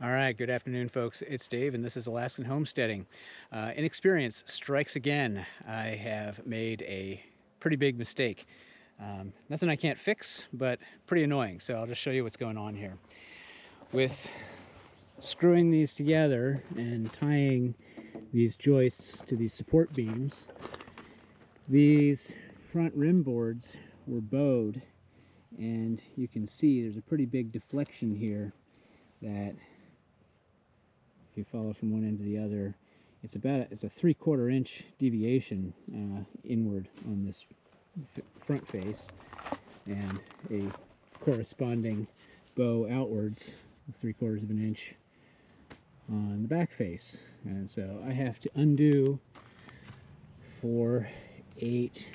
All right, good afternoon, folks. It's Dave, and this is Alaskan Homesteading. Inexperience strikes again. I have made a pretty big mistake. Nothing I can't fix, but pretty annoying. So I'll just show you what's going on here. With screwing these together and tying these joists to these support beams, these front rim boards were bowed, and you can see there's a pretty big deflection here that, if you follow from one end to the other, it's a 3/4 inch deviation inward on this front face, and a corresponding bow outwards, 3/4 of an inch on the back face. And so I have to undo 4, 8,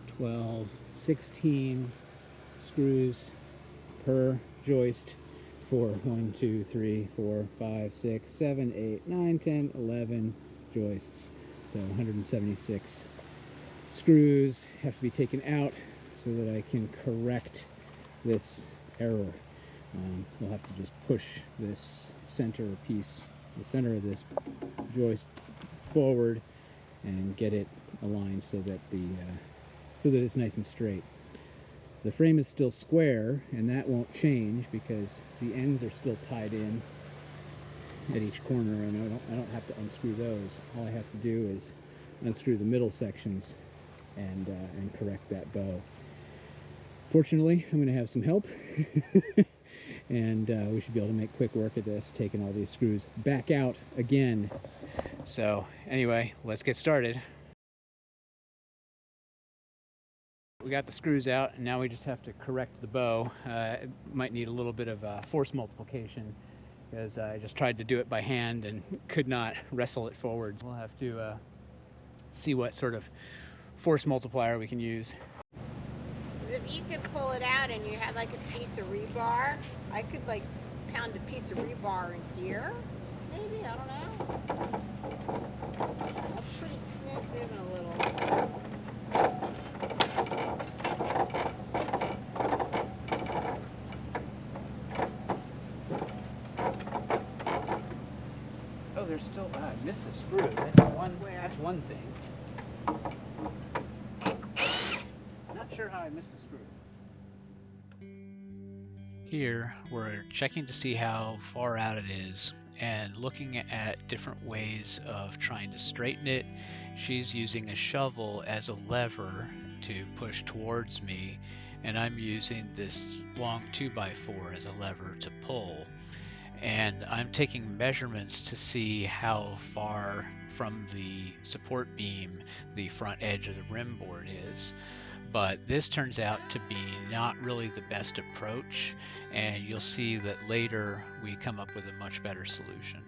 12, 16 screws per joist for 1, 2, 3, 4, 5, 6, 7, 8, 9, 10, 11 joists. So 176 screws have to be taken out so that I can correct this error. We'll have to just push this center piece, the center of this joist, forward and get it aligned so that it's nice and straight. The frame is still square, and that won't change because the ends are still tied in at each corner, and I don't have to unscrew those. All I have to do is unscrew the middle sections and correct that bow. Fortunately, I'm going to have some help, and we should be able to make quick work of this, taking all these screws back out again. So anyway, let's get started. We got the screws out, and now we just have to correct the bow. It might need a little bit of force multiplication because I just tried to do it by hand and could not wrestle it forward. We'll have to see what sort of force multiplier we can use. If you could pull it out and you had like a piece of rebar, I could like pound a piece of rebar in here, maybe, I don't know. It's pretty stiff, even a little. Oh, there's still, I missed a screw. That's one thing. Not sure how I missed a screw. Here, we're checking to see how far out it is and looking at different ways of trying to straighten it. She's using a shovel as a lever to push towards me, and I'm using this long 2x4 as a lever to pull. And I'm taking measurements to see how far from the support beam the front edge of the rim board is. But this turns out to be not really the best approach, and you'll see that later we come up with a much better solution.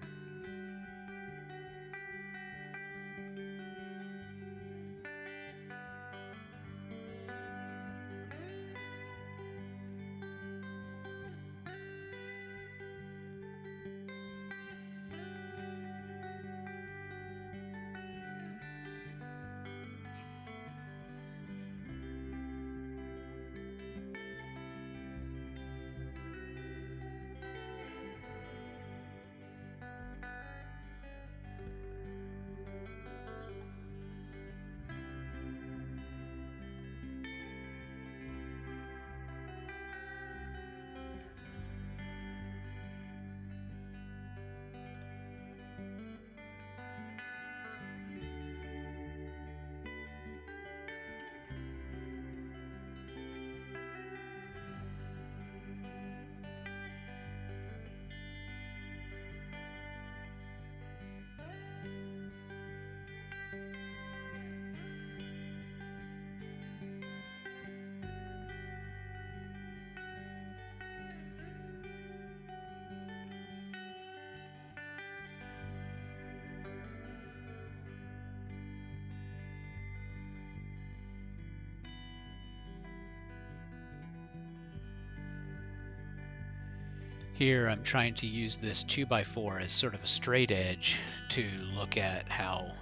Here I'm trying to use this 2x4 as sort of a straight edge to look at how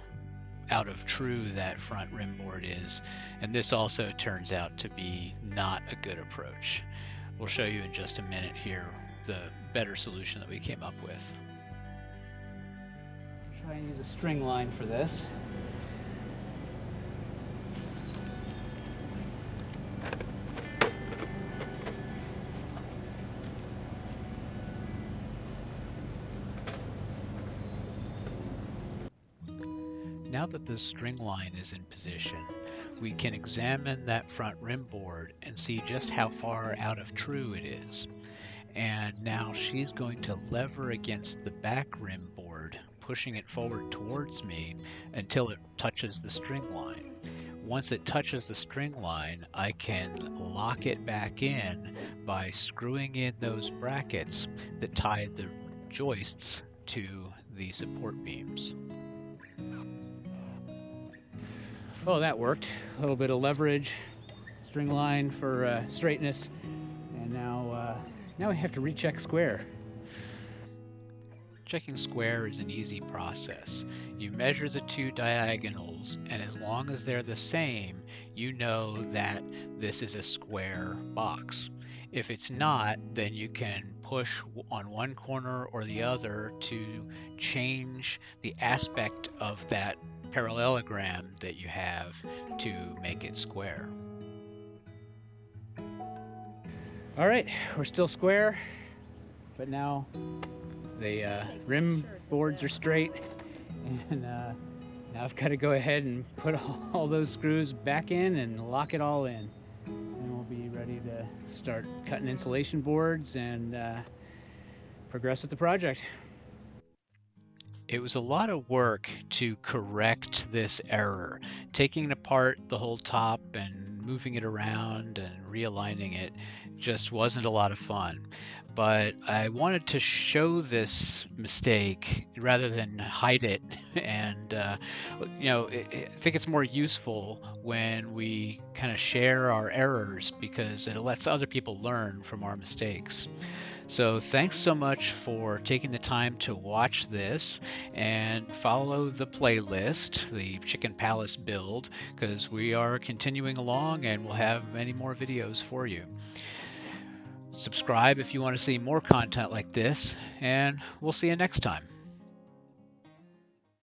out of true that front rim board is, and this also turns out to be not a good approach. We'll show you in just a minute here the better solution that we came up with. Try and use a string line for this. Now that the string line is in position, we can examine that front rim board and see just how far out of true it is. And now she's going to lever against the back rim board, pushing it forward towards me until it touches the string line. Once it touches the string line, I can lock it back in by screwing in those brackets that tie the joists to the support beams. Oh, that worked. A little bit of leverage, string line for straightness, and now we have to recheck square. Checking square is an easy process. You measure the two diagonals, and as long as they're the same, you know that this is a square box. If it's not, then you can push on one corner or the other to change the aspect of that parallelogram that you have to make it square. All right, we're still square, but now the rim boards are straight, and now I've got to go ahead and put all those screws back in and lock it all in. And we'll be ready to start cutting insulation boards and progress with the project. It was a lot of work to correct this error. Taking apart the whole top and moving it around and realigning it just wasn't a lot of fun. But I wanted to show this mistake rather than hide it. And, I think it's more useful when we kind of share our errors because it lets other people learn from our mistakes. So thanks so much for taking the time to watch this and follow the playlist, the Chicken Palace build, because we are continuing along and we'll have many more videos for you. Subscribe if you want to see more content like this, and we'll see you next time.